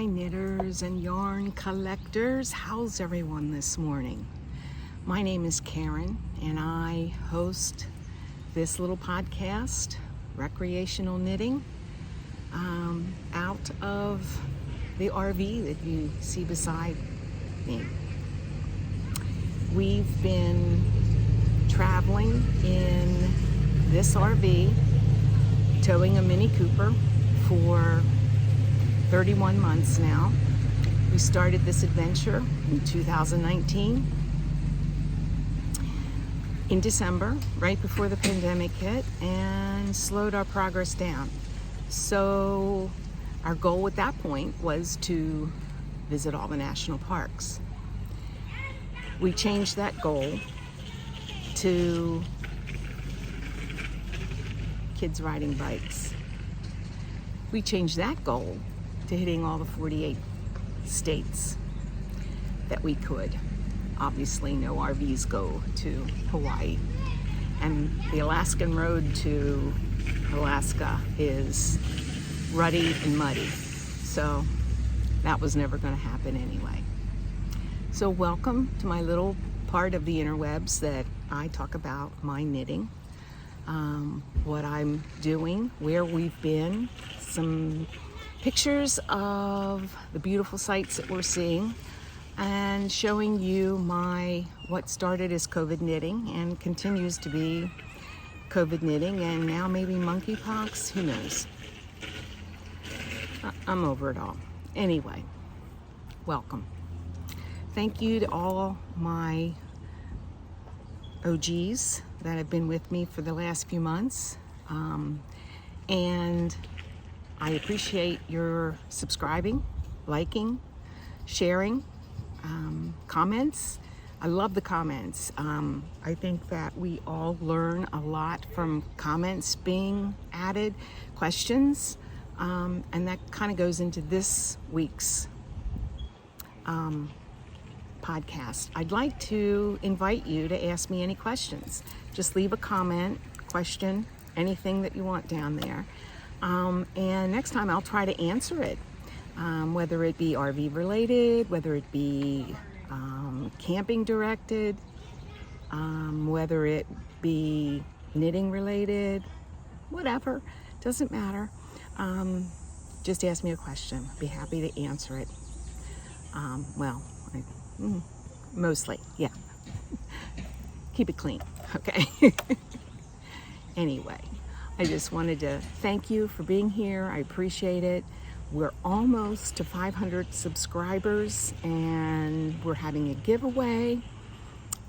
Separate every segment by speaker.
Speaker 1: Hi knitters and yarn collectors, how's everyone this morning? My name is Karen and I host this little podcast, Recreational Knitting, out of the RV that you see beside me. We've been traveling in this RV, towing a Mini Cooper for 31 months now. We started this adventure in 2019 in December, right before the pandemic hit, and slowed our progress down. So our goal at that point was to visit all the national parks. We changed that goal to kids riding bikes. We changed that goal to hitting all the 48 states that we could. Obviously, no RVs go to Hawaii. And the Alaskan road to Alaska is rutty and muddy. So that was never going to happen anyway. So welcome to my little part of the interwebs that I talk about my knitting, what I'm doing, where we've been, some pictures of the beautiful sights that we're seeing, and showing you what started as COVID knitting and continues to be COVID knitting, and now maybe monkeypox, who knows. I'm over it all. Anyway, welcome. Thank you to all my OGs that have been with me for the last few months, and I appreciate your subscribing, liking, sharing, comments. I love the comments. I think that we all learn a lot from comments being added, questions, and that kind of goes into this week's podcast. I'd like to invite you to ask me any questions. Just leave a comment, question, anything that you want down there. And next time I'll try to answer it, whether it be RV related, whether it be camping directed, whether it be knitting related, whatever, doesn't matter. Just ask me a question. I'd be happy to answer it. Mostly, yeah. Keep it clean, okay? Anyway, I just wanted to thank you for being here. I appreciate it. We're almost to 500 subscribers and we're having a giveaway.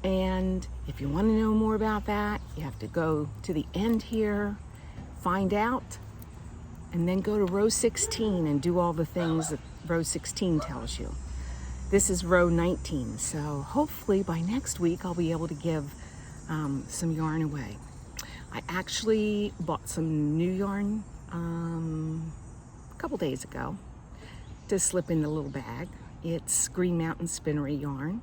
Speaker 1: And if you want to know more about that, you have to go to the end here, find out, and then go to row 16 and do all the things that row 16 tells you. This is row 19, so hopefully by next week I'll be able to give some yarn away. I actually bought some new yarn a couple days ago to slip in the little bag. It's Green Mountain Spinnery yarn,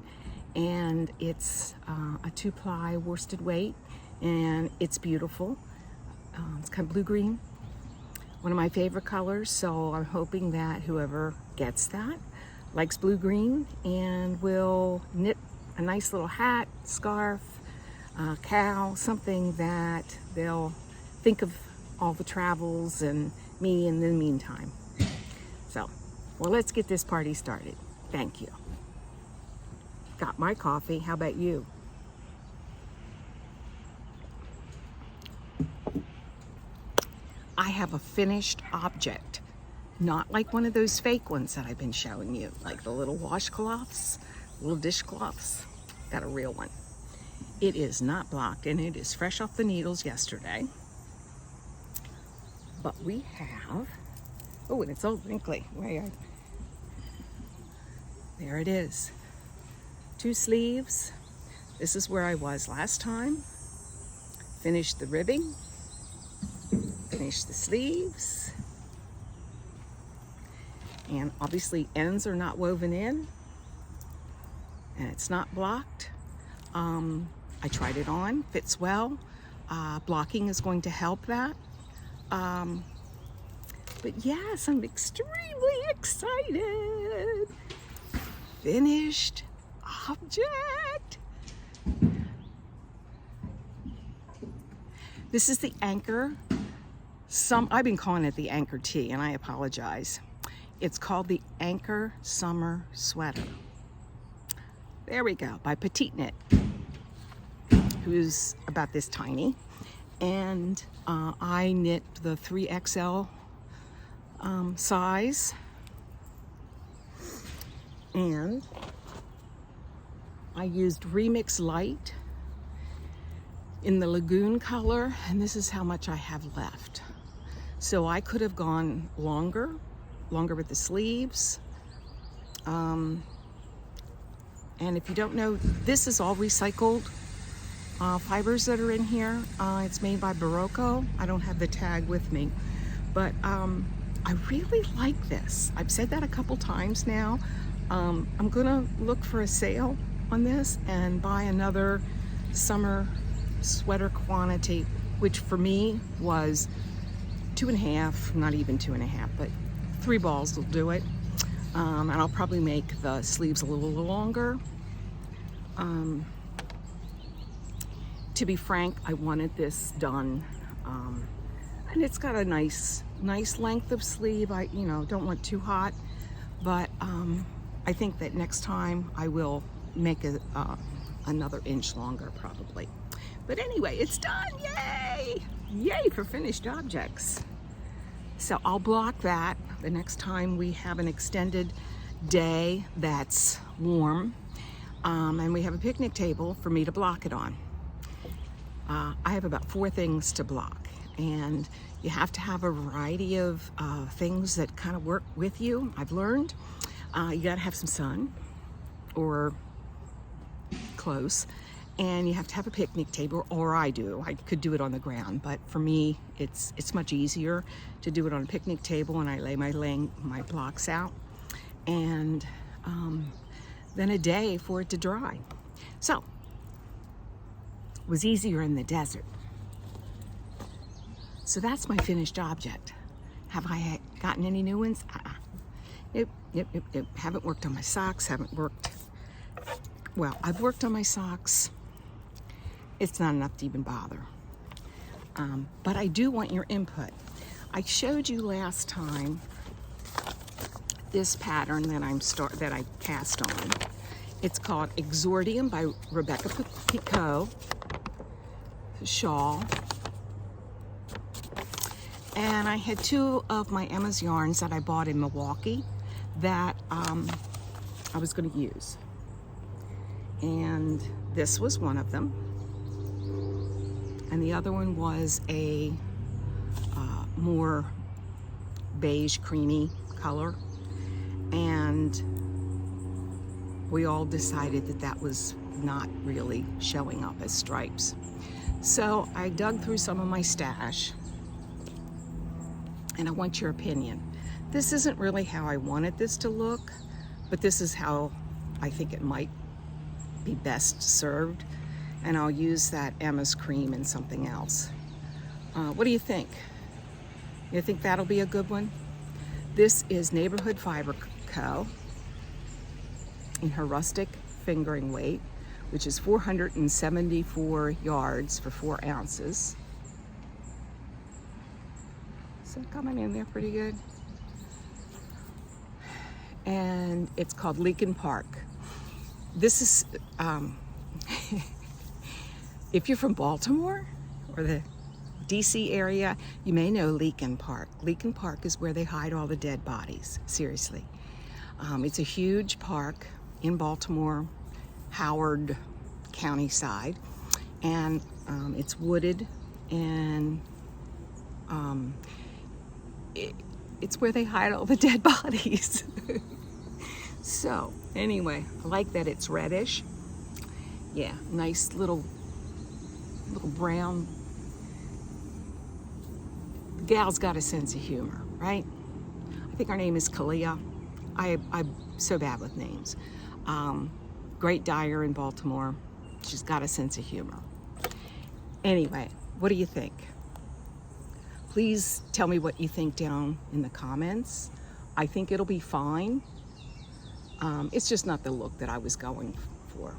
Speaker 1: and it's a 2-ply worsted weight, and it's beautiful. It's kind of blue-green, one of my favorite colors, so I'm hoping that whoever gets that likes blue-green and will knit a nice little hat, scarf, cowl, something that they'll think of all the travels and me in the meantime. So, well, let's get this party started. Thank you. Got my coffee. How about you? I have a finished object, not like one of those fake ones that I've been showing you, like the little washcloths, little dishcloths. Got a real one. It is not blocked and it is fresh off the needles yesterday. But we have, oh, and it's all wrinkly. There it is. 2 sleeves. This is where I was last time. Finished the ribbing. Finished the sleeves. And obviously ends are not woven in. And it's not blocked. I tried it on, fits well. Blocking is going to help that. But yes, I'm extremely excited. Finished object. This is the Anker. I've been calling it the Anker tee, and I apologize. It's called the Anker Summer Sweater. There we go, by Petite Knit, who's about this tiny. And I knit the 3XL size. And I used Remix Light in the Lagoon color, and this is how much I have left. So I could have gone longer with the sleeves. And if you don't know, this is all recycled fibers that are in here. It's made by Berroco. I don't have the tag with me, but I really like this. I've said that a couple times now. I'm gonna look for a sale on this and buy another summer sweater quantity, which for me was 2.5, not even 2.5, but 3 balls will do it. And I'll probably make the sleeves a little longer. To be frank, I wanted this done, and it's got a nice length of sleeve. I don't want too hot, but I think that next time I will make another inch longer probably. But anyway, it's done. Yay! Yay for finished objects. So I'll block that the next time we have an extended day that's warm, and we have a picnic table for me to block it on. I have about 4 things to block, and you have to have a variety of things that kind of work with you. I've learned you gotta have some sun or close, and you have to have a picnic table, or I do. I could do it on the ground, but for me, it's much easier to do it on a picnic table, and I lay my blocks out, and then a day for it to dry. So it was easier in the desert. So that's my finished object. Have I gotten any new ones? Nope. Haven't worked on my socks, well, I've worked on my socks. It's not enough to even bother. But I do want your input. I showed you last time this pattern that I cast on. It's called Exordium by Rebecca Picot shawl. And I had 2 of my Emma's yarns that I bought in Milwaukee that I was going to use. And this was one of them. And the other one was a more beige, creamy color. And we all decided that that was not really showing up as stripes. So I dug through some of my stash, and I want your opinion. This isn't really how I wanted this to look, but this is how I think it might be best served. And I'll use that Emma's cream in something else. What do you think? You think that'll be a good one? This is Neighborhood Fiber Co. in her rustic fingering weight, which is 474 yards for 4 ounces. Is it coming in there pretty good? And it's called Leakin Park. This is, if you're from Baltimore or the DC area, you may know Leakin Park. Leakin Park is where they hide all the dead bodies, seriously. It's a huge park in Baltimore, Howard County side, and it's wooded, and it's where they hide all the dead bodies. So anyway, I like that it's reddish. Yeah, nice little brown. The gal's got a sense of humor, right? I think her name is Kalia. I'm so bad with names. Great dyer in Baltimore. She's got a sense of humor. Anyway, what do you think? Please tell me what you think down in the comments. I think it'll be fine. It's just not the look that I was going for.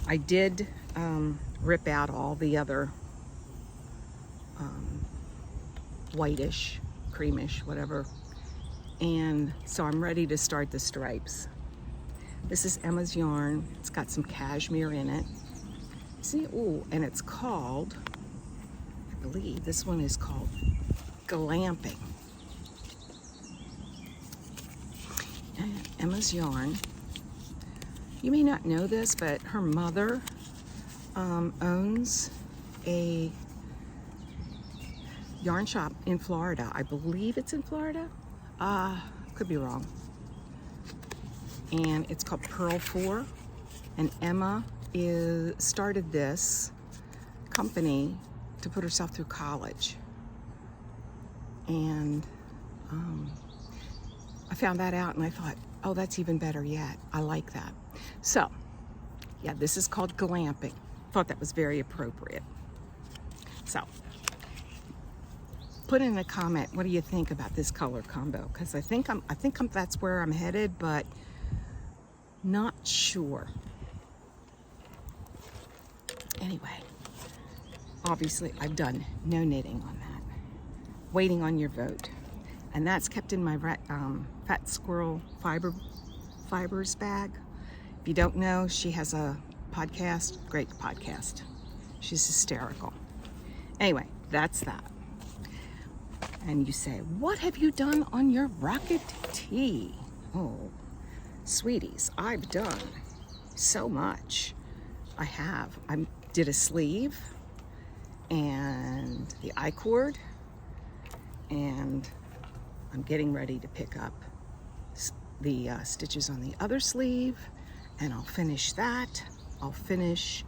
Speaker 1: I did rip out all the other whitish, creamish, whatever. And so I'm ready to start the stripes. This is Emma's yarn. It's got some cashmere in it. See, ooh, and it's called, I believe this one is called Glamping. And Emma's yarn. You may not know this, but her mother owns a yarn shop in Florida. I believe it's in Florida. Could be wrong. And it's called Pearl 4. And Emma started this company to put herself through college. And I found that out and I thought, oh, that's even better yet. I like that. So, yeah, this is called glamping. Thought that was very appropriate. So, put in a comment, what do you think about this color combo? Because I think that's where I'm headed, but not sure. Anyway, obviously I've done no knitting on that. Waiting on your vote. And that's kept in my Fat Squirrel Fibers bag. If you don't know, she has a podcast, great podcast. She's hysterical. Anyway, that's that. And you say, what have you done on your rocket tee? Oh, sweeties, I've done so much. I did a sleeve and the I-cord, and I'm getting ready to pick up the stitches on the other sleeve, and I'll finish that. I'll finish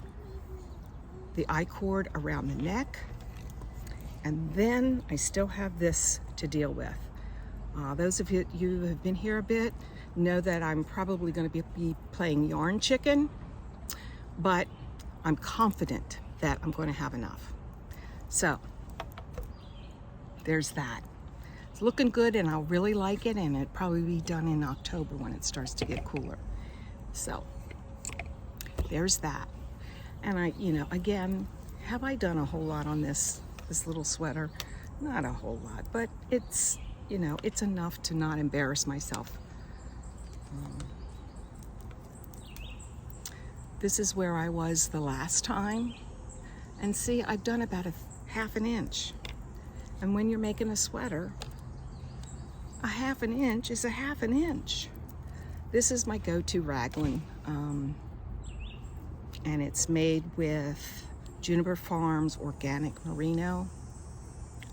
Speaker 1: the I-cord around the neck, and then I still have this to deal with. Those of you who have been here a bit know that I'm probably going to be playing yarn chicken, but I'm confident that I'm going to have enough. So there's that. It's looking good and I'll really like it, and it'll probably be done in October when it starts to get cooler. So there's that. And again, have I done a whole lot on this little sweater? Not a whole lot, but it's, it's enough to not embarrass myself. This is where I was the last time. And see, I've done about a half an inch. And when you're making a sweater, a half an inch is a half an inch. This is my go-to Raglan. And it's made with Juniper Farms organic merino.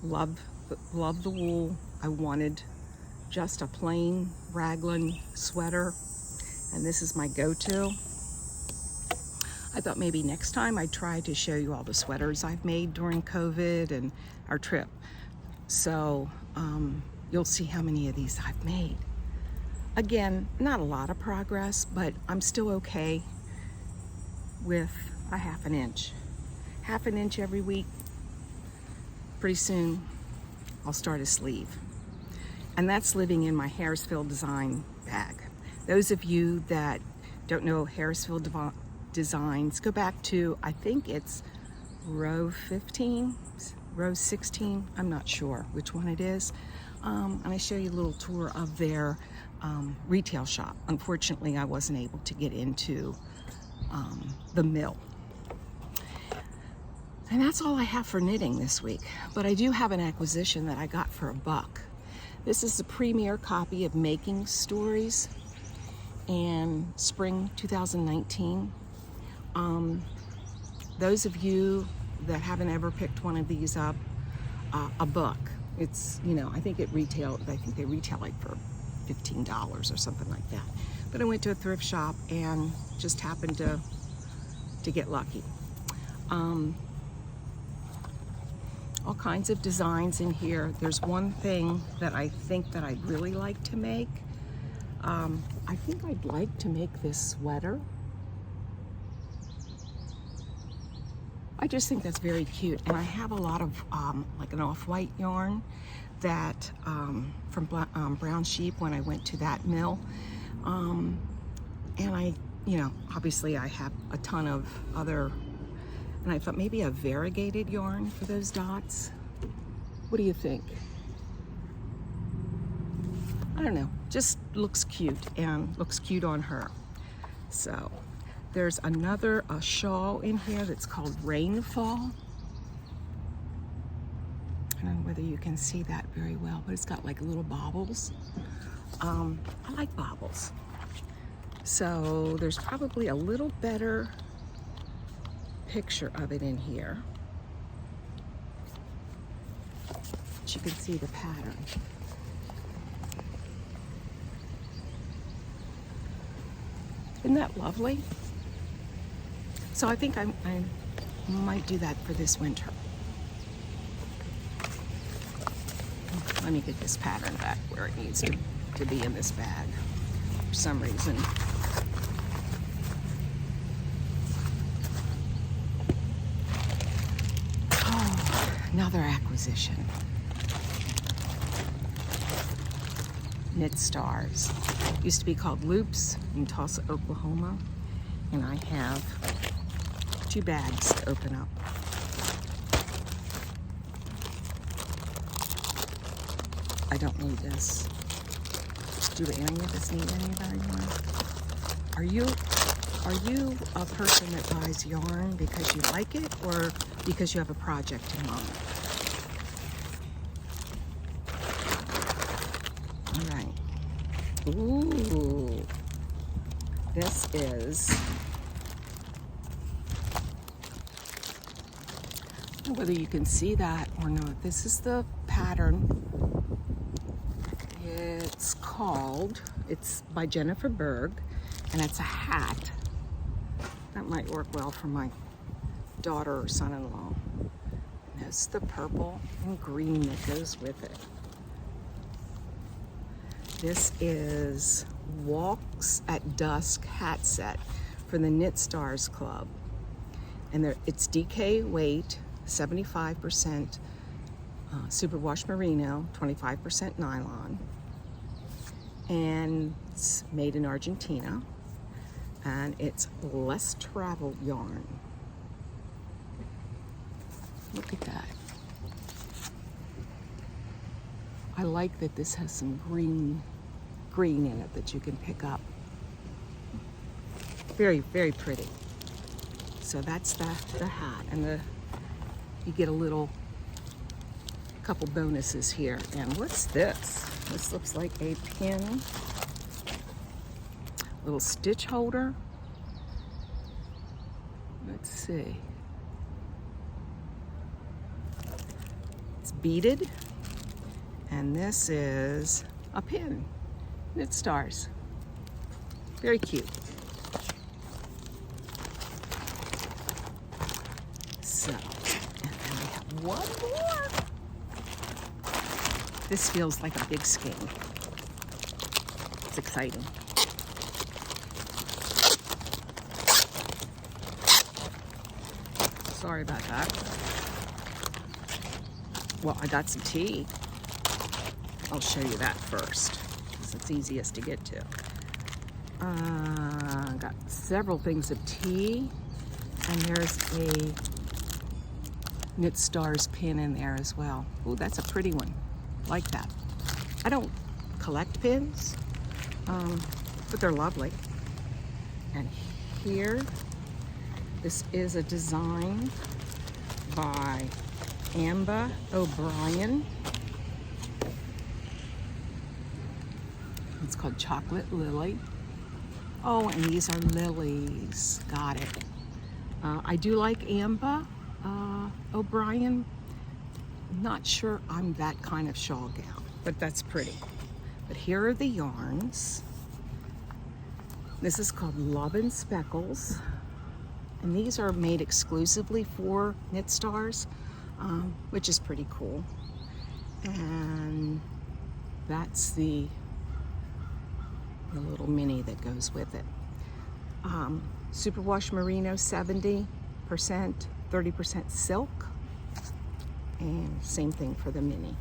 Speaker 1: Love the wool. I wanted just a plain Raglan sweater, and this is my go-to. I thought maybe next time I'd try to show you all the sweaters I've made during COVID and our trip. So you'll see how many of these I've made. Again, not a lot of progress, but I'm still okay with a half an inch. Half an inch every week. Pretty soon I'll start a sleeve. And that's living in my Harrisville design bag. Those of you that don't know Harrisville designs, go back to, I think it's row 15, row 16, I'm not sure which one it is. And I show you a little tour of their retail shop. Unfortunately, I wasn't able to get into the mill. And that's all I have for knitting this week. But I do have an acquisition that I got for $1. This is the premiere copy of Making Stories in spring 2019. Those of you that haven't ever picked one of these up, $1. It's, I think they retail like for $15 or something like that. But I went to a thrift shop and just happened to get lucky. All kinds of designs in here. There's one thing that I think that I'd really like to make. I think I'd like to make this sweater. I just think that's very cute. And I have a lot of like an off-white yarn that from Brown Sheep when I went to that mill. And I, you know, obviously I have a ton of other, and I thought maybe a variegated yarn for those dots. What do you think? I don't know, just looks cute and looks cute on her. So there's another shawl in here that's called Rainfall. I don't know whether you can see that very well, but it's got like little baubles. I like baubles. So there's probably a little better picture of it in here. But you can see the pattern. Isn't that lovely? So I think I might do that for this winter. Let me get this pattern back where it needs to be in this bag for some reason. Oh, another acquisition. Knit Stars. Used to be called Loops in Tulsa, Oklahoma. And I have 2 bags to open up. I don't need this. Do any of this need any of our yarn? Are you a person that buys yarn because you like it or because you have a project in mind? All right. Ooh. This is, I don't know whether you can see that or not. This is the pattern. It's by Juniper Berg, and it's a hat. That might work well for my daughter or son-in-law. There's the purple and green that goes with it. This is Walks at Dusk hat set for the Knit Stars Club. And it's DK weight, 75% superwash merino, 25% nylon. And it's made in Argentina. And it's less traveled yarn. Look at that. I like that this has some green in it that you can pick up. Very, very pretty. So that's the hat, and you get a couple bonuses here. And what's this? This looks like a pin, little stitch holder. Let's see. It's beaded, and this is a pin. Knit Stars. Very cute. So, and then we have one more. This feels like a big skein. It's exciting. Sorry about that. Well, I got some tea. I'll show you that first, because it's easiest to get to. Got several things of tea, and there's a Knit Stars pin in there as well. Ooh, that's a pretty one. Like that. I don't collect pins, but they're lovely. And here, this is a design by Amber O'Brien. It's called Chocolate Lily. Oh, and these are lilies. Got it. I do like Amber O'Brien. Not sure I'm that kind of shawl gal, but that's pretty. But here are the yarns. This is called Love and Speckles. And these are made exclusively for Knit Stars, which is pretty cool. And that's the little mini that goes with it. Superwash merino 70%, 30% silk, and same thing for the mini.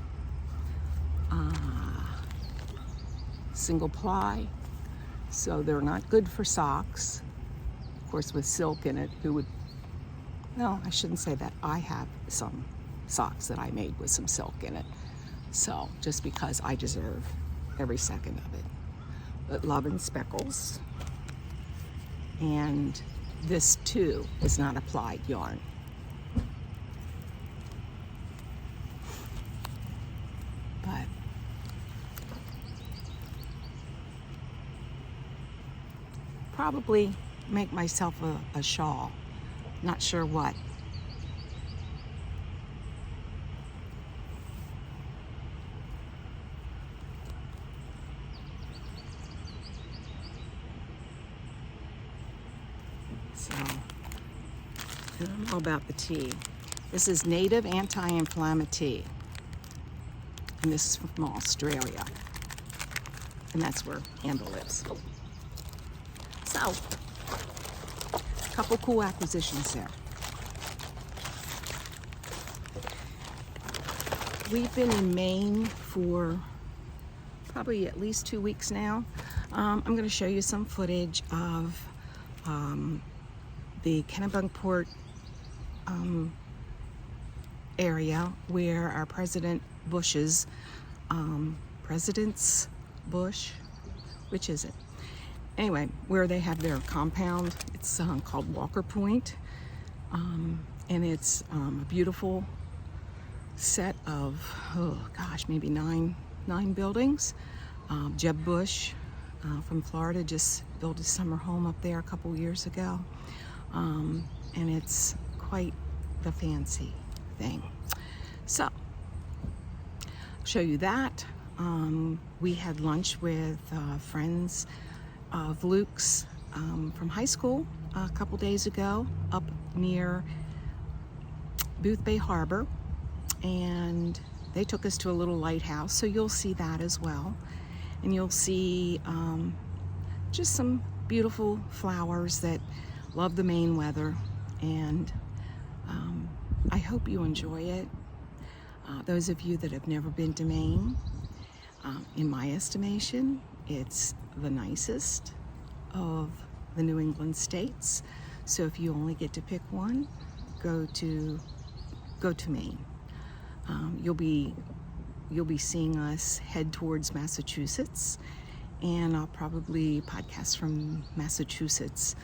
Speaker 1: Single ply, so they're not good for socks. Of course, with silk in it, who would, no, I shouldn't say that. I have some socks that I made with some silk in it. So, just because I deserve every second of it. But Love and Speckles. And this too is not applied yarn. But probably make myself a shawl. Not sure what. So, I don't know about the tea. This is Native Anti-Inflammatory, and this is from Australia, and that's where Amber lives. So, a couple cool acquisitions there. We've been in Maine for probably at least 2 weeks now. I'm going to show you some footage of the Kennebunkport area where our President's Bush, which is it? Anyway, where they have their compound. It's called Walker Point, and it's a beautiful set of, oh gosh, maybe nine buildings. Jeb Bush from Florida just built a summer home up there a couple years ago, and it's quite the fancy thing. So, I'll show you that. We had lunch with friends of Luke's from high school a couple days ago up near Boothbay Harbor, and they took us to a little lighthouse, so you'll see that as well. And you'll see just some beautiful flowers that love the Maine weather, and I hope you enjoy it. Those of you that have never been to Maine, in my estimation, it's the nicest of the New England states. So if you only get to pick one, go to Maine. You'll be seeing us head towards Massachusetts, and I'll probably podcast from Massachusetts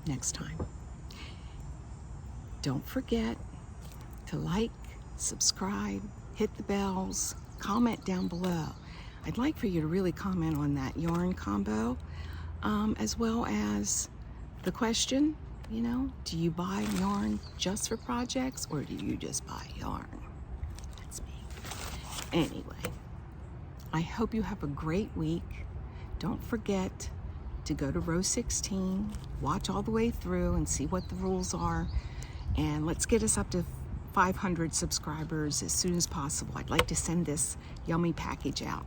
Speaker 1: next time. Don't forget to like, subscribe, hit the bells, comment down below. I'd like for you to really comment on that yarn combo, as well as the question, you know, do you buy yarn just for projects, or do you just buy yarn? That's me. Anyway, I hope you have a great week. Don't forget to go to row 16, watch all the way through and see what the rules are, and let's get us up to 500 subscribers as soon as possible. I'd like to send this yummy package out.